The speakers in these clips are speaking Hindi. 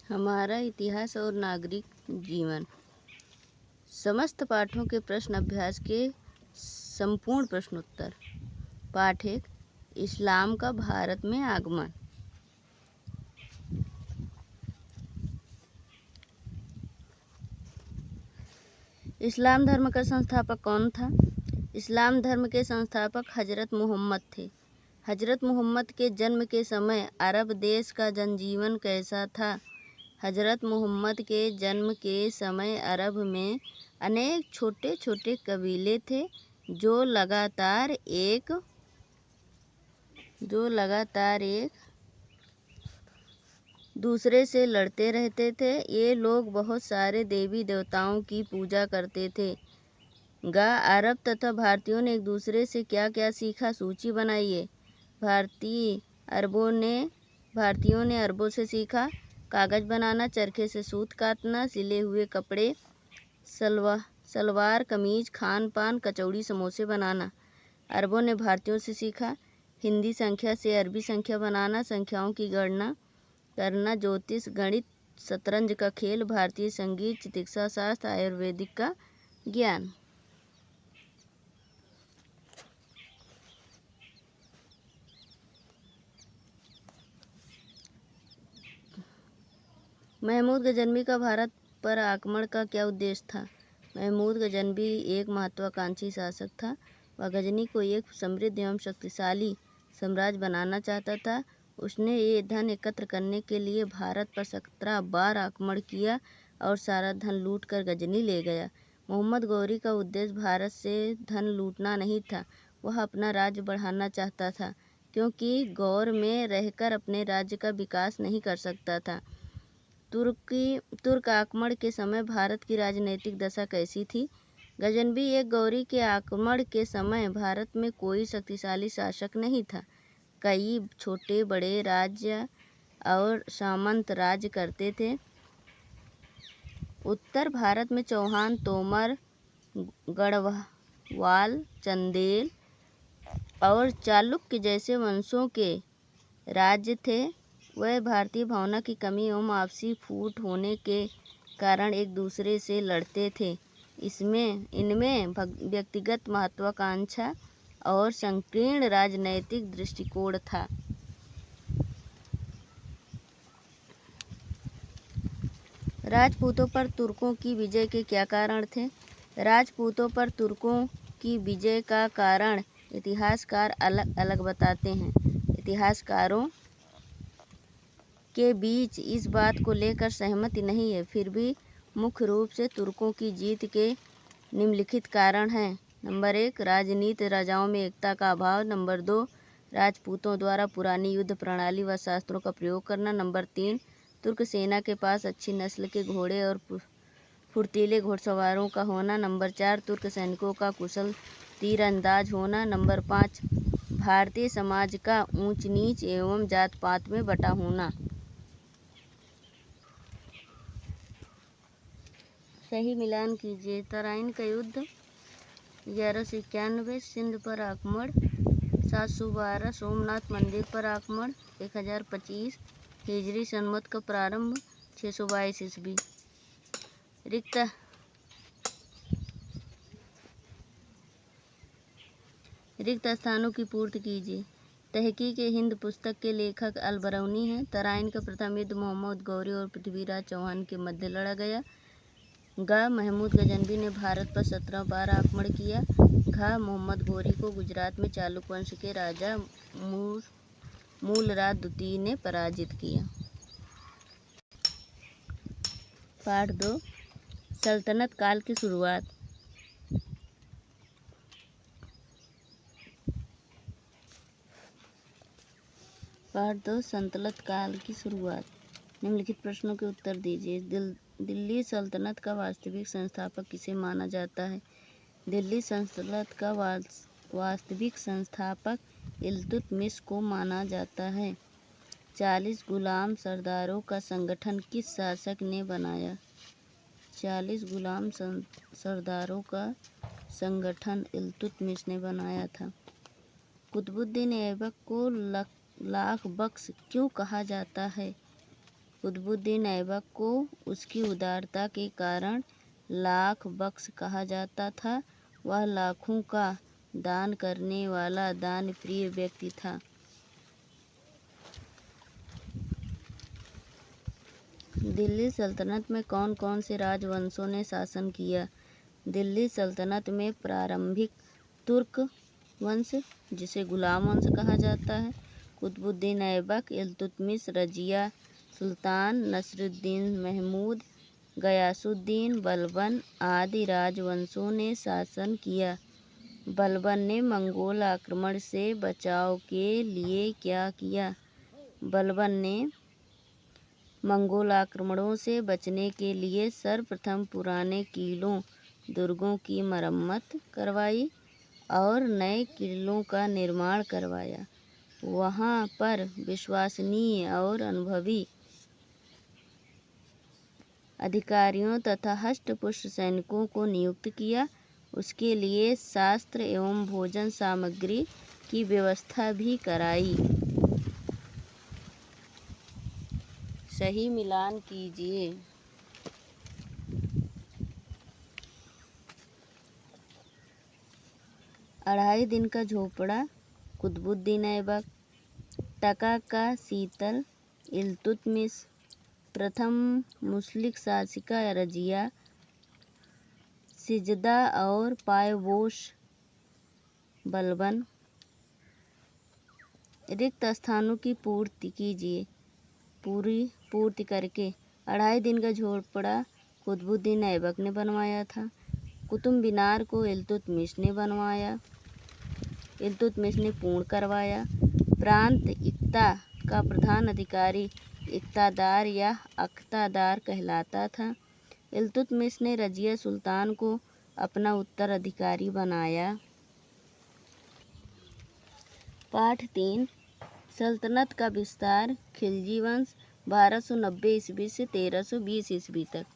हमारा इतिहास और नागरिक जीवन। समस्त पाठों के प्रश्न अभ्यास के संपूर्ण प्रश्नोत्तर। पाठ 1, इस्लाम का भारत में आगमन। इस्लाम धर्म का संस्थापक कौन था? इस्लाम धर्म के संस्थापक हजरत मोहम्मद थे। हजरत मोहम्मद के जन्म के समय अरब देश का जनजीवन कैसा था? हजरत मोहम्मद के जन्म के समय अरब में अनेक छोटे छोटे कबीले थे जो लगातार एक दूसरे से लड़ते रहते थे। ये लोग बहुत सारे देवी देवताओं की पूजा करते थे। अरब तथा भारतीयों ने एक दूसरे से क्या क्या सीखा, सूची बनाइए। भारतीयों ने अरबों से सीखा कागज़ बनाना, चरखे से सूत काटना, सिले हुए कपड़े, सलवार कमीज, खान पान, कचौड़ी समोसे बनाना। अरबों ने भारतीयों से सीखा हिंदी संख्या से अरबी संख्या बनाना, संख्याओं की गणना करना, ज्योतिष, गणित, शतरंज का खेल, भारतीय संगीत, चिकित्सा शास्त्र, आयुर्वेदिक का ज्ञान। महमूद गजनवी का भारत पर आक्रमण का क्या उद्देश्य था? महमूद गजनवी एक महत्वाकांक्षी शासक था। वह गजनी को एक समृद्ध एवं शक्तिशाली साम्राज्य बनाना चाहता था। उसने ये धन एकत्र करने के लिए भारत पर 17 बार आक्रमण किया और सारा धन लूट कर गजनी ले गया। मोहम्मद गौरी का उद्देश्य भारत से धन लूटना नहीं था, वह अपना राज्य बढ़ाना चाहता था, क्योंकि गौर में रहकर अपने राज्य का विकास नहीं कर सकता था। तुर्क आक्रमण के समय भारत की राजनीतिक दशा कैसी थी? गजनवी एक गौरी के आक्रमण के समय भारत में कोई शक्तिशाली शासक नहीं था। कई छोटे बड़े राज्य और सामंत राज्य करते थे। उत्तर भारत में चौहान, तोमर, गढ़वाल, चंदेल और चालुक्य जैसे वंशों के राज्य थे। वह भारतीय भावना की कमी एवं आपसी फूट होने के कारण एक दूसरे से लड़ते थे। इनमें व्यक्तिगत महत्वाकांक्षा और संकीर्ण राजनैतिक दृष्टिकोण था। राजपूतों पर तुर्कों की विजय के क्या कारण थे? राजपूतों पर तुर्कों की विजय का कारण इतिहासकार अलग अलग बताते हैं। इतिहासकारों के बीच इस बात को लेकर सहमति नहीं है। फिर भी मुख्य रूप से तुर्कों की जीत के निम्नलिखित कारण हैं। नंबर 1, राजनीति, राजाओं में एकता का अभाव। नंबर 2, राजपूतों द्वारा पुरानी युद्ध प्रणाली व शास्त्रों का प्रयोग करना। नंबर 3, तुर्क सेना के पास अच्छी नस्ल के घोड़े और फुर्तीले घुड़सवारों का होना। नंबर 4, तुर्क सैनिकों का कुशल तीरंदाज होना। नंबर 5, भारतीय समाज का ऊंच नीच एवं जात पात में बटा होना। सही मिलान कीजिए। तराइन का युद्ध 1191, सिंध पर आक्रमण 712, सोमनाथ मंदिर पर आक्रमण 1025 हिजरी संवत का प्रारंभ 622 ईस्वी। रिक्त स्थानों की पूर्ति कीजिए। तहकीक हिंद पुस्तक के लेखक अल-बरौनी हैं। तराइन का प्रथम युद्ध मोहम्मद गौरी और पृथ्वीराज चौहान के मध्य लड़ा गया। महमूद गजनवी ने भारत पर 17 बार आक्रमण किया। मोहम्मद गौरी को गुजरात में चालुक वंश के राजा मूलराज द्वितीय ने पराजित किया। पाठ 2, सल्तनत काल की शुरुआत। पाठ 2, सल्तनत काल की शुरुआत। निम्नलिखित प्रश्नों के उत्तर दीजिए। दिल्ली सल्तनत का वास्तविक संस्थापक किसे माना जाता है? दिल्ली सल्तनत का वास्तविक संस्थापक इल्तुतमिश को माना जाता है। 40 गुलाम सरदारों का संगठन किस शासक ने बनाया? 40 गुलाम सरदारों का संगठन इल्तुतमिश ने बनाया था। कुतुबुद्दीन ऐबक को लाख बख्श क्यों कहा जाता है? कुतुबुद्दीन ऐबक को उसकी उदारता के कारण लाख बख्श कहा जाता था। वह लाखों का दान करने वाला दान प्रिय व्यक्ति था। दिल्ली सल्तनत में कौन कौन से राजवंशों ने शासन किया? दिल्ली सल्तनत में प्रारंभिक तुर्क वंश, जिसे गुलाम वंश कहा जाता है, कुतुबुद्दीन ऐबक, इल्तुतमिश, रजिया सुल्तान, नसरुद्दीन महमूद, गयासुद्दीन, बलबन आदि राजवंशों ने शासन किया। बलबन ने मंगोल आक्रमण से बचाव के लिए क्या किया? बलबन ने मंगोल आक्रमणों से बचने के लिए सर्वप्रथम पुराने किलों दुर्गों की मरम्मत करवाई और नए किलों का निर्माण करवाया। वहां पर विश्वसनीय और अनुभवी अधिकारियों तथा हष्ट-पुष्ट सैनिकों को नियुक्त किया। उसके लिए शस्त्र एवं भोजन सामग्री की व्यवस्था भी कराई। सही मिलान कीजिए। अढ़ाई दिन का झोपड़ा कुतुबुद्दीन ऐबक, टका का शीतल इल्तुतमिश, प्रथम मुस्लिक शासिका रजिया, सिजदा और पायबोश बलबन। रिक्त स्थानों की पूर्ति कीजिए। पूर्ति करके अढ़ाई दिन का झोपड़ा कुतुबुद्दीन ऐबक ने बनवाया था। कुतुब मीनार को इल्तुतमिश ने बनवाया। इल्तुतमिश ने पूर्ण करवाया। प्रांत इक्ता का प्रधान अधिकारी इक्तादार या अख्तादार कहलाता था। इल्तुतमिश ने रजिया सुल्तान को अपना उत्तराधिकारी बनाया। पाठ 3 सल्तनत का विस्तार। खिलजी वंश 1290 ईस्वी से 1320 ईस्वी तक।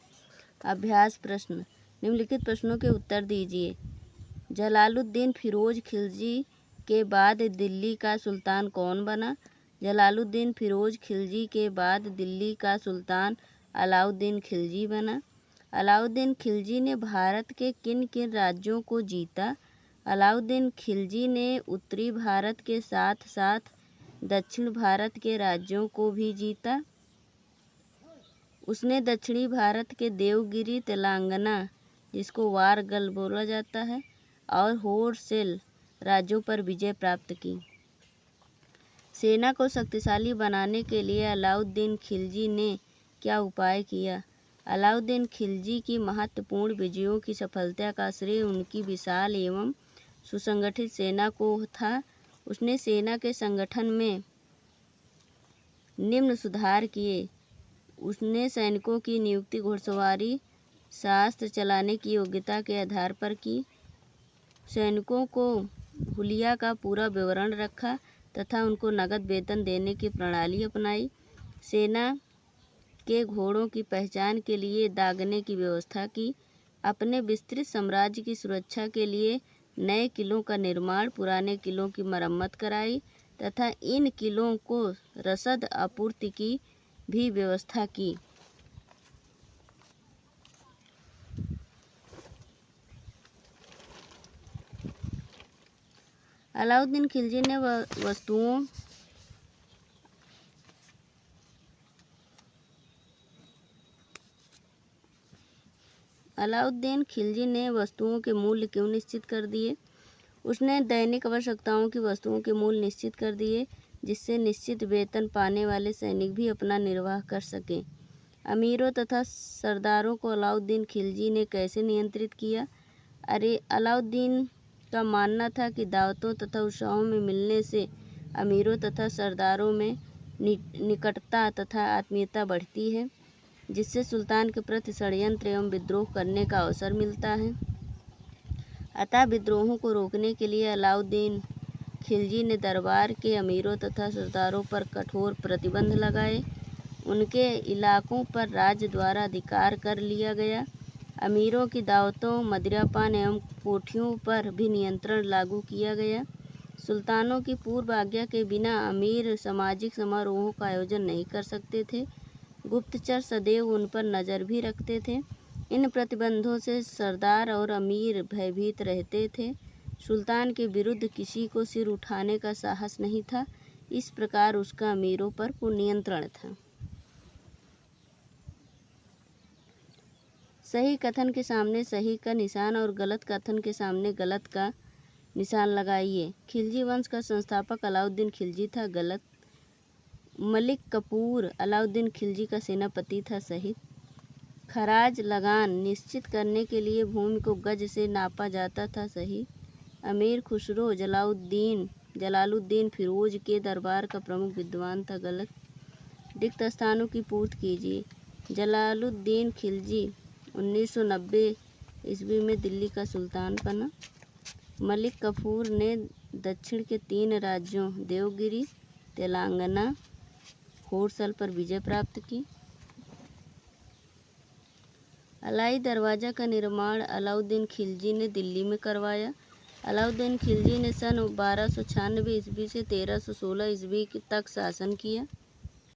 अभ्यास प्रश्न। निम्नलिखित प्रश्नों के उत्तर दीजिए। जलालुद्दीन फिरोज खिलजी के बाद दिल्ली का सुल्तान कौन बना? जलालुद्दीन फिरोज खिलजी के बाद दिल्ली का सुल्तान अलाउद्दीन खिलजी बना। अलाउद्दीन खिलजी ने भारत के किन किन राज्यों को जीता? अलाउद्दीन खिलजी ने उत्तरी भारत के साथ साथ दक्षिण भारत के राज्यों को भी जीता। उसने दक्षिणी भारत के देवगिरी, तेलंगाना, जिसको वारंगल बोला जाता है, और होयसला राज्यों पर विजय प्राप्त की। सेना को शक्तिशाली बनाने के लिए अलाउद्दीन खिलजी ने क्या उपाय किया? अलाउद्दीन खिलजी की महत्वपूर्ण विजयों की सफलता का श्रेय उनकी विशाल एवं सुसंगठित सेना को था। उसने सेना के संगठन में निम्न सुधार किए। उसने सैनिकों की नियुक्ति घुड़सवारी शस्त्र चलाने की योग्यता के आधार पर की। सैनिकों को हुलिया का पूरा विवरण रखा तथा उनको नगद वेतन देने की प्रणाली अपनाई। सेना के घोड़ों की पहचान के लिए दागने की व्यवस्था की। अपने विस्तृत साम्राज्य की सुरक्षा के लिए नए किलों का निर्माण, पुराने किलों की मरम्मत कराई तथा इन किलों को रसद आपूर्ति की भी व्यवस्था की। अलाउद्दीन खिलजी ने वस्तुओं के मूल्य क्यों निश्चित कर दिए? उसने दैनिक आवश्यकताओं की वस्तुओं के मूल्य निश्चित कर दिए, जिससे निश्चित वेतन पाने वाले सैनिक भी अपना निर्वाह कर सकें। अमीरों तथा सरदारों को अलाउद्दीन खिलजी ने कैसे नियंत्रित किया? अलाउद्दीन का मानना था कि दावतों तथा उत्सवों में मिलने से अमीरों तथा सरदारों में निकटता तथा आत्मीयता बढ़ती है, जिससे सुल्तान के प्रति षड्यंत्र एवं विद्रोह करने का अवसर मिलता है। अतः विद्रोहों को रोकने के लिए अलाउद्दीन खिलजी ने दरबार के अमीरों तथा सरदारों पर कठोर प्रतिबंध लगाए। उनके इलाकों पर राज्य द्वारा अधिकार कर लिया गया। अमीरों की दावतों, मदिरापान एवं कोठियों पर भी नियंत्रण लागू किया गया। सुल्तानों की पूर्व आज्ञा के बिना अमीर सामाजिक समारोहों का आयोजन नहीं कर सकते थे। गुप्तचर सदैव उन पर नज़र भी रखते थे। इन प्रतिबंधों से सरदार और अमीर भयभीत रहते थे। सुल्तान के विरुद्ध किसी को सिर उठाने का साहस नहीं था। इस प्रकार उसका अमीरों पर पूर्ण नियंत्रण था। सही कथन के सामने सही का निशान और गलत कथन के सामने गलत का निशान लगाइए। खिलजी वंश का संस्थापक अलाउद्दीन खिलजी था। गलत। मलिक कफूर अलाउद्दीन खिलजी का सेनापति था। सही। खराज लगान निश्चित करने के लिए भूमि को गज से नापा जाता था। सही। अमीर खुसरो जलालुद्दीन फिरोज के दरबार का प्रमुख विद्वान था। गलत। रिक्त स्थानों की पूर्ति कीजिए। जलालुद्दीन खिलजी 1990 ईस्वी में दिल्ली का सुल्तान बना। मलिक कफूर ने दक्षिण के 3 राज्यों देवगिरी, तेलंगाना, होरसल पर विजय प्राप्त की। अलाई दरवाज़ा का निर्माण अलाउद्दीन खिलजी ने दिल्ली में करवाया। अलाउद्दीन खिलजी ने सन 1296 ईस्वी से 1316 ईस्वी तक शासन किया।